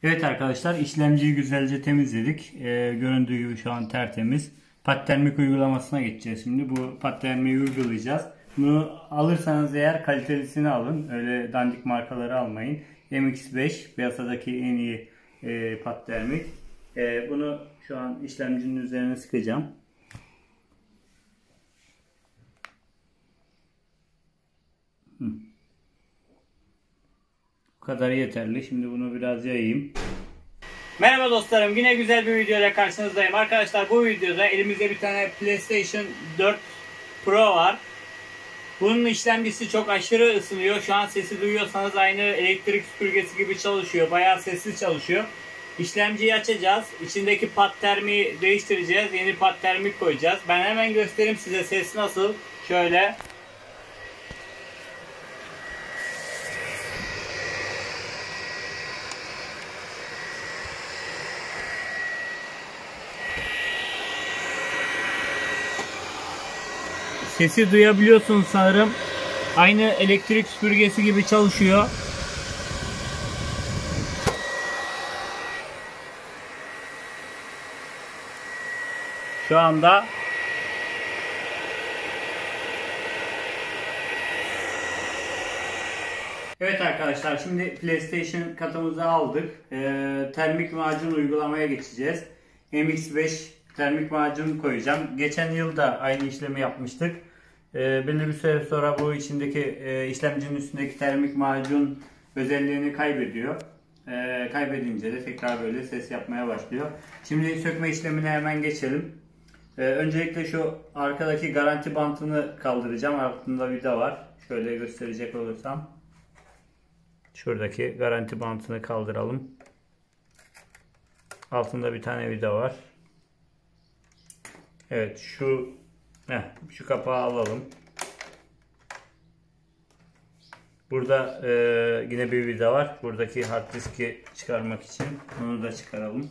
Evet arkadaşlar, işlemciyi güzelce temizledik. Göründüğü gibi şu an tertemiz. Pattermik uygulamasına geçeceğiz şimdi. Bu pattermiği uygulayacağız. Bunu alırsanız eğer kalitelisini alın. Öyle dandik markaları almayın. MX5 piyasadaki en iyi pattermik. Bunu şu an işlemcinin üzerine sıkacağım. Bu kadar yeterli. Şimdi bunu biraz yayayım. Merhaba dostlarım, yine güzel bir videoyla karşınızdayım. Arkadaşlar, bu videoda elimizde bir tane PlayStation 4 Pro var. Bunun işlemcisi çok aşırı ısınıyor. Şu an sesi duyuyorsanız aynı elektrik süpürgesi gibi çalışıyor. Bayağı sessiz çalışıyor. İşlemciyi açacağız. İçindeki pad termiği değiştireceğiz. Yeni pad termik koyacağız. Ben hemen göstereyim size ses nasıl. Şöyle. Sesi duyabiliyorsunuz sanırım. Aynı elektrik süpürgesi gibi çalışıyor. Şu anda evet arkadaşlar, şimdi PlayStation katımızı aldık. Termik macun uygulamaya geçeceğiz. MX5 termik macun koyacağım. Geçen yıl da aynı işlemi yapmıştık. Belli bir süre sonra bu içindeki işlemcinin üstündeki termik macun özelliğini kaybediyor. Kaybedince de tekrar böyle ses yapmaya başlıyor. Şimdi sökme işlemine hemen geçelim. Öncelikle şu arkadaki garanti bantını kaldıracağım. Altında vida var. Şöyle gösterecek olursam. Şuradaki garanti bantını kaldıralım. Altında bir tane vida var. Evet, şu kapağı alalım. Burada yine bir vida var. Buradaki hard diski çıkarmak için onu da çıkaralım.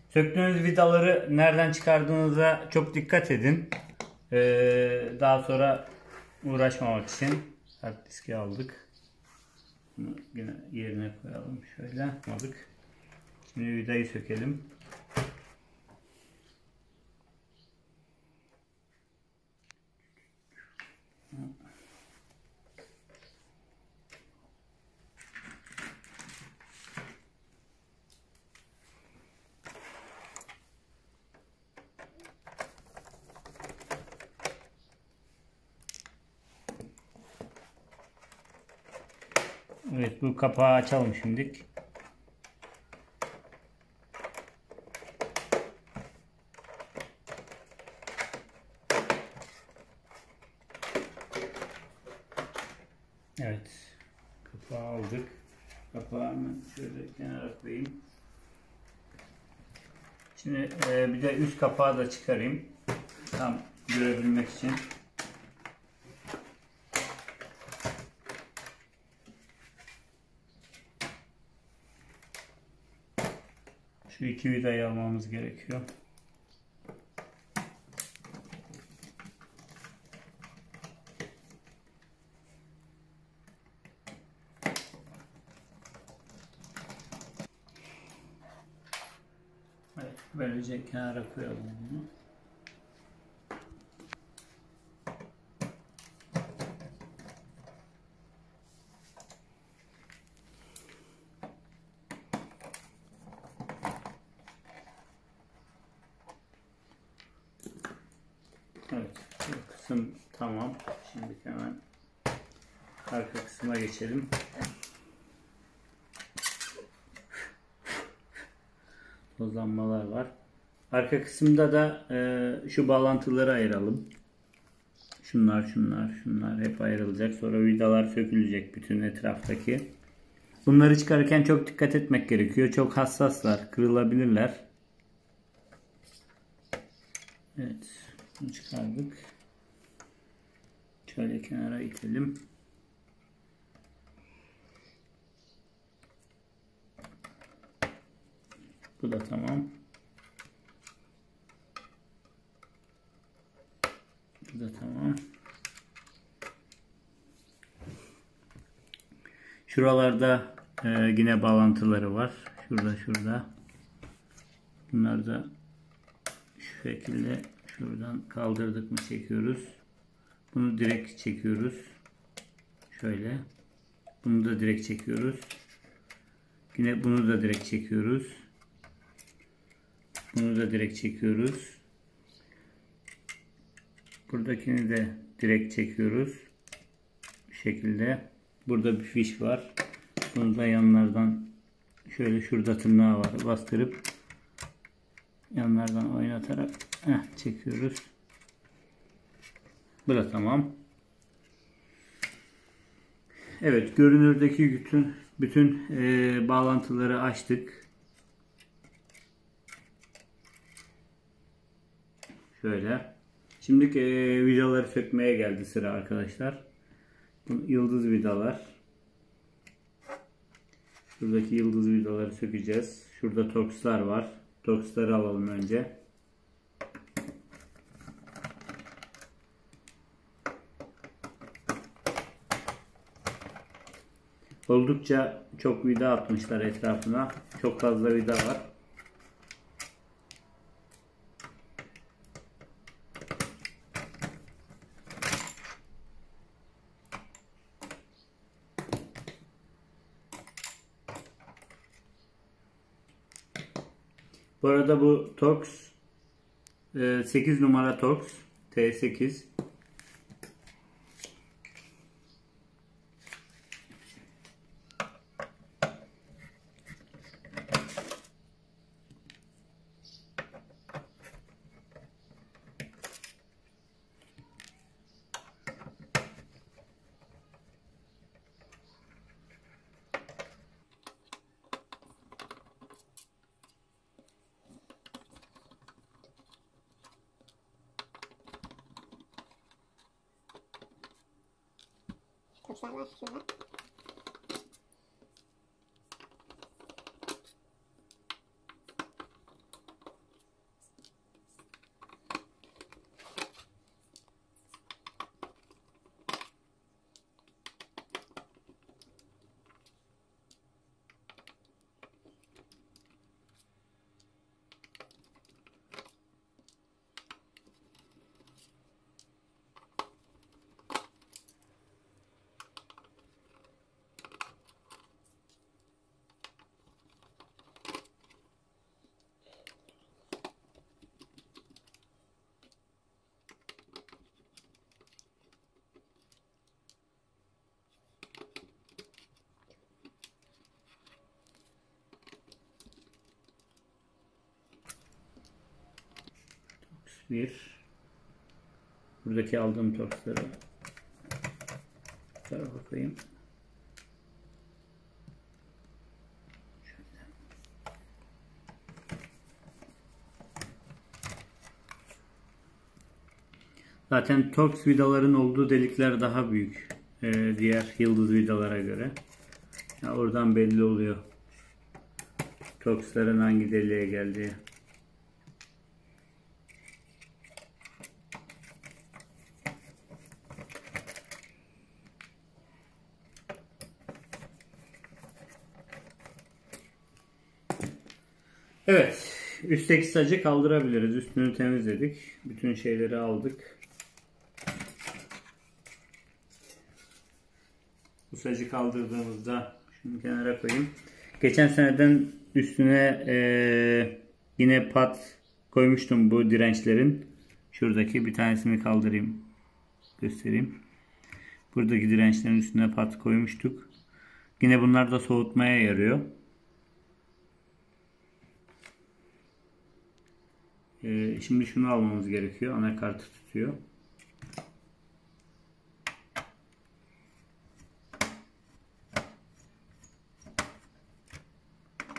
Söktüğünüz vidaları nereden çıkardığınıza çok dikkat edin. Daha sonra uğraşmamak için hard diski aldık. Bunu yine yerine koyalım. Şöyle aldık. Şimdi vidayı sökelim. Evet, bu kapağı açalım şimdilik. Evet, kapağı aldık. Kapağı hemen şöyle kenara koyayım. Şimdi bir de üst kapağı da çıkarayım. Tam görebilmek için. Şu iki vidayı almamız gerekiyor. Evet, böylece kenara koyalım bunu. Evet, bu kısım tamam. Şimdi hemen arka kısma geçelim. Tozlanmalar var. Arka kısımda da şu bağlantıları ayıralım. Şunlar hep ayrılacak. Sonra vidalar sökülecek bütün etraftaki. Bunları çıkarırken çok dikkat etmek gerekiyor. Çok hassaslar, kırılabilirler. Evet, bunu çıkardık. Şöyle kenara itelim. Bu da tamam. Bu da tamam. Şuralarda yine bağlantıları var. Şurada. Bunlar da şu şekilde şuradan kaldırdık mı çekiyoruz. Bunu direkt çekiyoruz. Şöyle. Bunu da direkt çekiyoruz. Yine bunu da direkt çekiyoruz. Bunu da direkt çekiyoruz. Buradakini de direkt çekiyoruz. Bu şekilde. Burada bir fiş var. Bunu da yanlardan şöyle, şurada tırnağı var. Bastırıp yanlardan oynatarak çekiyoruz. Bu da tamam. Evet, görünürdeki bütün bağlantıları açtık. Şöyle. Şimdi vidaları sökmeye geldi sıra arkadaşlar. Bu yıldız vidalar. Şuradaki yıldız vidaları sökeceğiz. Şurada torkslar var. Torksları alalım önce. Oldukça çok vida atmışlar etrafına. Çok fazla vida var. Bu arada bu Torx 8 numara Torx T8. Tuşlar var şurada. Buradaki aldığım torksları bu tarafa koyayım. Zaten torks vidaların olduğu delikler daha büyük diğer yıldız vidalara göre. Yani oradan belli oluyor torksların hangi deliğe geldiği. Evet, üstteki sacı kaldırabiliriz. Üstünü temizledik. Bütün şeyleri aldık. Bu sacı kaldırdığımızda şunu kenara koyayım. Geçen seneden üstüne yine pat koymuştum bu dirençlerin. Şuradaki bir tanesini kaldırayım. Göstereyim. Buradaki dirençlerin üstüne pat koymuştuk. Yine bunlar da soğutmaya yarıyor. Şimdi şunu almamız gerekiyor. Anakartı tutuyor.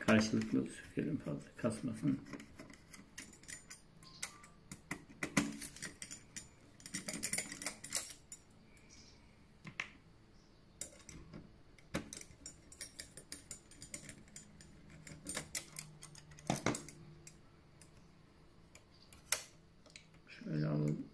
Karşılıklı sökelim, fazla kasmasın. Şöyle alalım.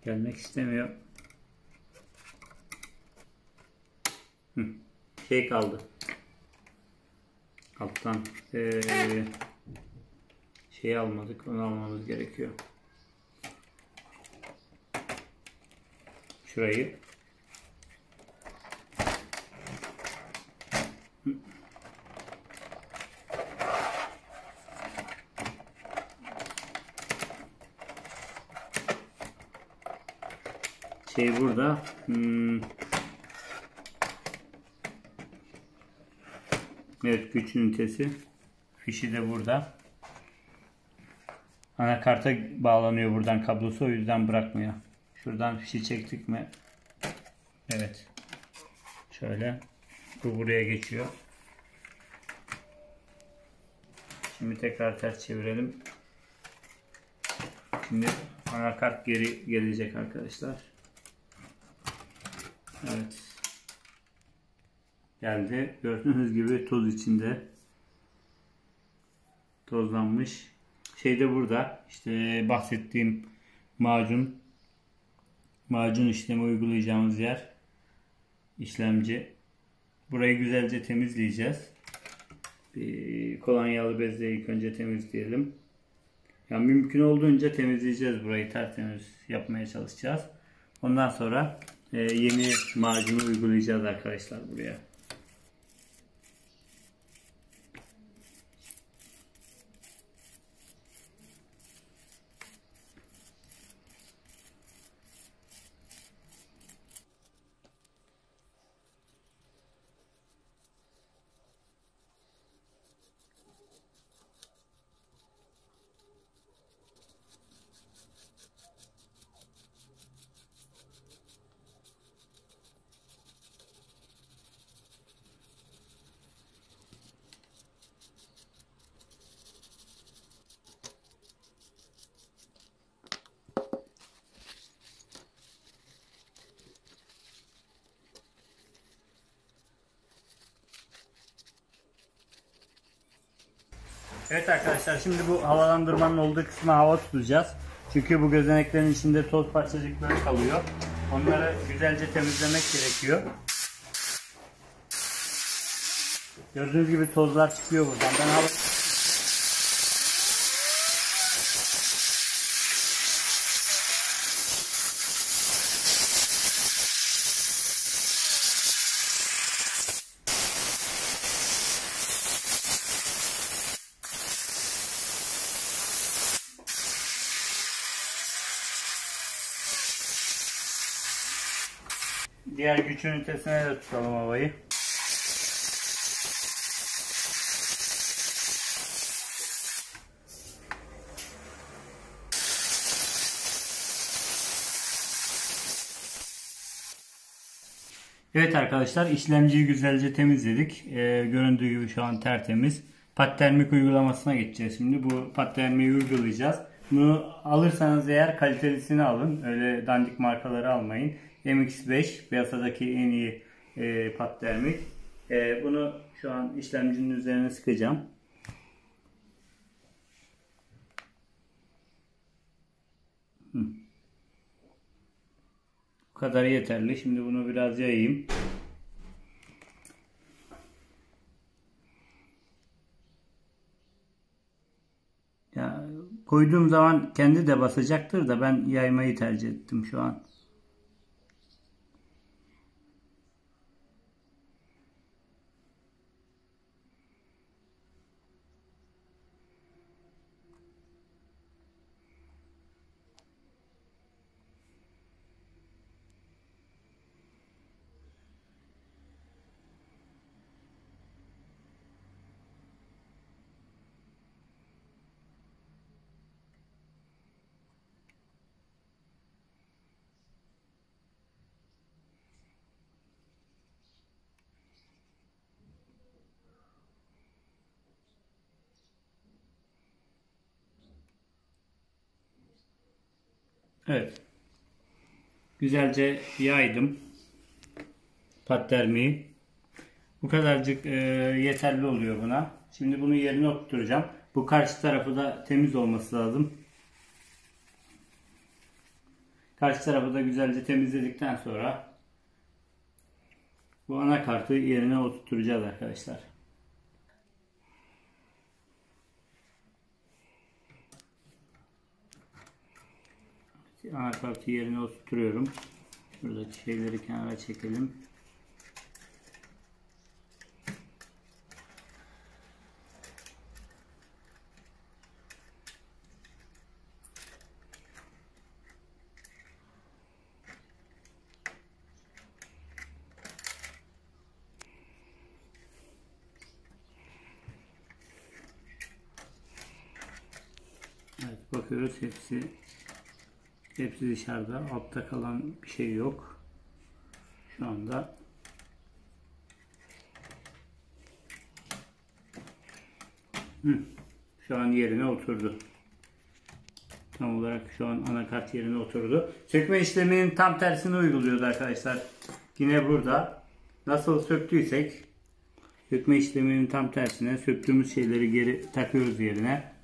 Gelmek istemiyor. Şey kaldı. Alttan şeyi almadık. Onu almamız gerekiyor. Şurayı. Şey burada. Evet, güç ünitesi. Fişi de burada. Anakarta bağlanıyor buradan kablosu, o yüzden bırakmıyor. Şuradan fişi çektik mi? Evet. Şöyle. Bu buraya geçiyor. Şimdi tekrar ters çevirelim. Şimdi anakart geri gelecek arkadaşlar. Evet. Geldi. Gördüğünüz gibi toz içinde. Tozlanmış. Şey de burada. İşte bahsettiğim macun. Macun işlemi uygulayacağımız yer. İşlemci. Burayı güzelce temizleyeceğiz. Bir kolonyalı bezle ilk önce temizleyelim. Yani mümkün olduğunca temizleyeceğiz burayı, tertemiz yapmaya çalışacağız. Ondan sonra yeni macunu uygulayacağız arkadaşlar buraya. Evet arkadaşlar, şimdi bu havalandırmanın olduğu kısma hava tutacağız. Çünkü bu gözeneklerin içinde toz parçacıkları kalıyor. Onları güzelce temizlemek gerekiyor. Gördüğünüz gibi tozlar çıkıyor buradan. Ben hava... Diğer güç ünitesine de tutalım havayı. Evet arkadaşlar, işlemciyi güzelce temizledik. Göründüğü gibi şu an tertemiz. Pattermik uygulamasına geçeceğiz şimdi. Bu pattermiği uygulayacağız. Bunu alırsanız eğer kalitelisini alın. Öyle dandik markaları almayın. MX5 piyasadaki en iyi pattermik. Bunu şu an işlemcinin üzerine sıkacağım. Bu kadar yeterli. Şimdi bunu biraz yayayım. Ya, koyduğum zaman kendi de basacaktır da ben yaymayı tercih ettim şu an. Evet. Güzelce yaydım pattermiği. Bu kadarcık yeterli oluyor buna. Şimdi bunu yerine oturtacağım. Bu karşı tarafı da temiz olması lazım. Karşı tarafı da güzelce temizledikten sonra bu anakartı yerine oturtacağız arkadaşlar. Anakartı yerine oturtuyorum. Şuradaki şeyleri kenara çekelim. Evet, bakıyoruz hepsi dışarıda. Altta kalan bir şey yok. Şu anda şu an yerine oturdu. Tam olarak şu an anakart yerine oturdu. Sökme işleminin tam tersini uyguluyordu arkadaşlar. Yine burada nasıl söktüysek sökme işleminin tam tersine söktüğümüz şeyleri geri takıyoruz yerine.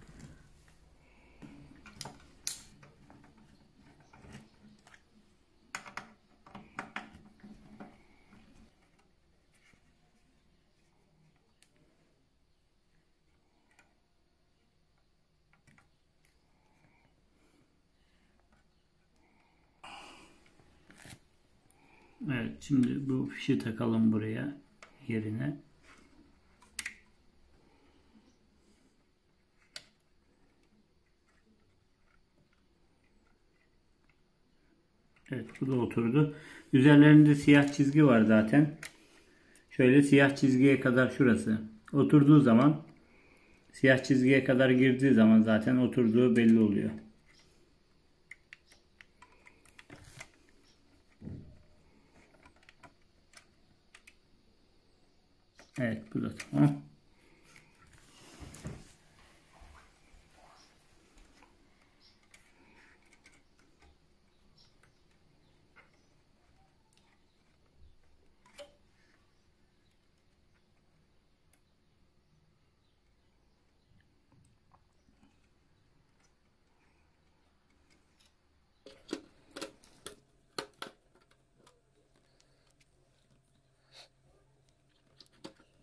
Evet, şimdi bu fişi takalım buraya yerine. Evet, bu da oturdu. Üzerlerinde siyah çizgi var zaten. Şöyle siyah çizgiye kadar şurası. Oturduğu zaman siyah çizgiye kadar girdiği zaman zaten oturduğu belli oluyor. Evet, bu da tamam.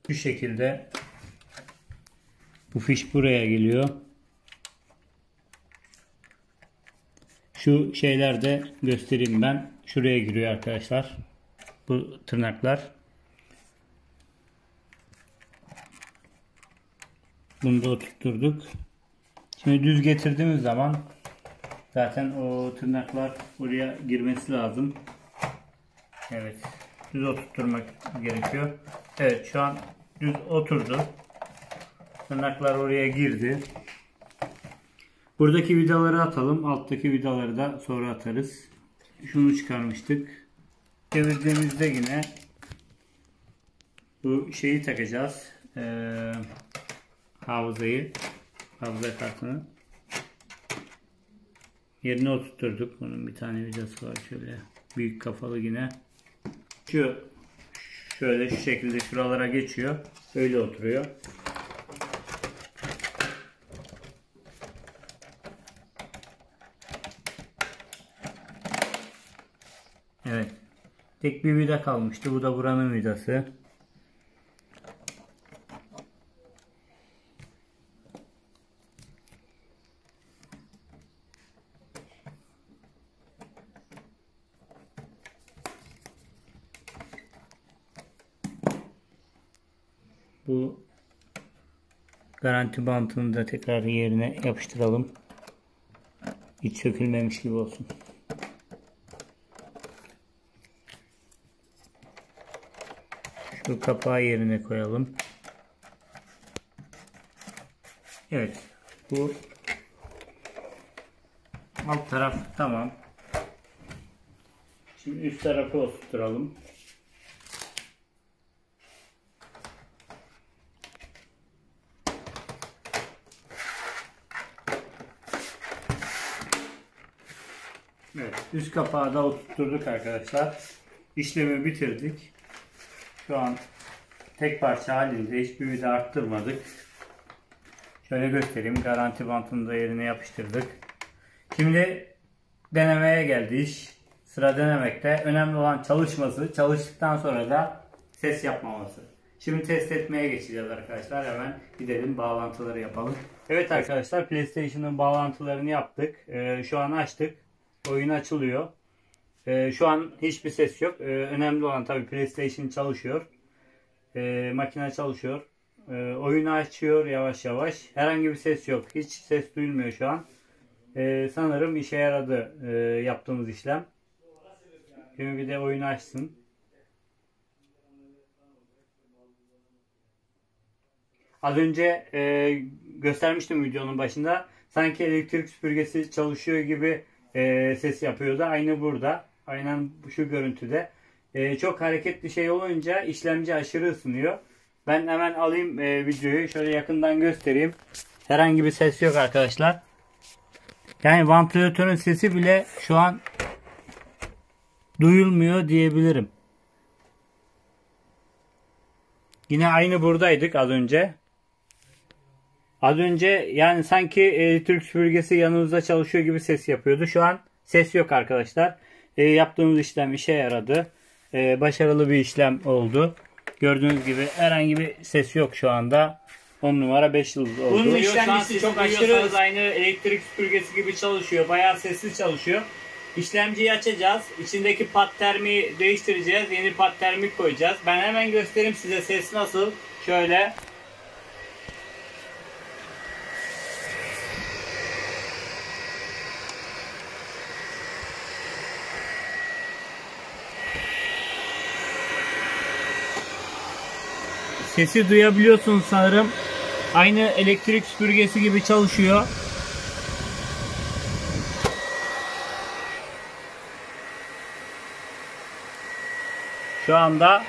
Bu şekilde bu fiş buraya geliyor. Şu şeyler de göstereyim ben. Şuraya giriyor arkadaşlar. Bu tırnaklar. Bunu da oturtturduk. Şimdi düz getirdiğimiz zaman zaten o tırnaklar buraya girmesi lazım. Evet. Düz oturtturmak gerekiyor. Evet, şu an düz oturdu. Tırnaklar oraya girdi. Buradaki vidaları atalım. Alttaki vidaları da sonra atarız. Şunu çıkarmıştık. Çevirdiğimizde yine bu şeyi takacağız. Hafıza kartını. Yerine oturtturduk. Bunun bir tane vidası var şöyle. Büyük kafalı yine. Şöyle şu şekilde şuralara geçiyor. Öyle oturuyor. Evet. Tek bir vida kalmıştı. Bu da buranın vidası. Bu garanti bantını da tekrar yerine yapıştıralım. Hiç sökülmemiş gibi olsun. Şu kapağı yerine koyalım. Evet. Bu alt taraf tamam. Şimdi üst tarafı oturtalım. Evet, üst kapağı da oturtturduk arkadaşlar. İşlemi bitirdik. Şu an tek parça halinde, hiçbir vida arttırmadık. Şöyle göstereyim. Garanti bantını da yerine yapıştırdık. Şimdi denemeye geldi iş. Sıra denemekte. Önemli olan çalışması. Çalıştıktan sonra da ses yapmaması. Şimdi test etmeye geçeceğiz arkadaşlar. Hemen gidelim bağlantıları yapalım. Evet arkadaşlar, PlayStation'ın bağlantılarını yaptık. Şu an açtık. Oyun açılıyor. Şu an hiçbir ses yok. Önemli olan tabii PlayStation çalışıyor. Makine çalışıyor. Oyunu açıyor yavaş yavaş. Herhangi bir ses yok. Hiç ses duyulmuyor şu an. Sanırım işe yaradı yaptığımız işlem. Şimdi bir de oyunu açsın. Az önce göstermiştim videonun başında. Sanki elektrik süpürgesi çalışıyor gibi ses yapıyordu. Aynı burada. Aynen şu görüntüde. Çok hareketli şey olunca işlemci aşırı ısınıyor. Ben hemen alayım videoyu. Şöyle yakından göstereyim. Herhangi bir ses yok arkadaşlar. Yani vantilatörün sesi bile şu an duyulmuyor diyebilirim. Yine aynı buradaydık az önce. Az önce yani sanki elektrik süpürgesi yanınızda çalışıyor gibi ses yapıyordu. Şu an ses yok arkadaşlar. Yaptığımız işlem işe yaradı. Başarılı bir işlem oldu. Gördüğünüz gibi herhangi bir ses yok şu anda. 10 numara 5 yıldız oldu. Bunun işlemcisi çok aşırı aynı elektrik süpürgesi gibi çalışıyor. Bayağı sessiz çalışıyor. İşlemciyi açacağız. İçindeki pad termiği değiştireceğiz. Yeni pad termik koyacağız. Ben hemen göstereyim size ses nasıl. Şöyle. Sesi duyabiliyorsunuz sanırım. Aynı elektrik süpürgesi gibi çalışıyor. Şu anda.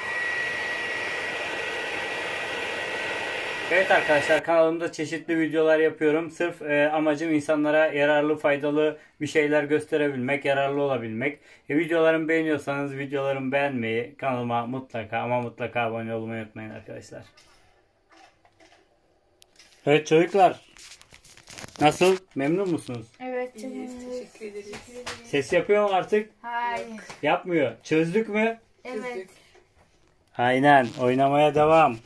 Evet arkadaşlar, kanalımda çeşitli videolar yapıyorum. Sırf amacım insanlara yararlı, faydalı bir şeyler gösterebilmek, yararlı olabilmek. Videolarımı beğeniyorsanız videolarımı beğenmeyi, kanalıma mutlaka ama mutlaka abone olmayı unutmayın arkadaşlar. Evet çocuklar. Nasıl? Memnun musunuz? Evet. Teşekkür ederiz. Ses yapıyor mu artık? Hayır. Yapmıyor. Çözdük mü? Evet. Aynen. Oynamaya devam.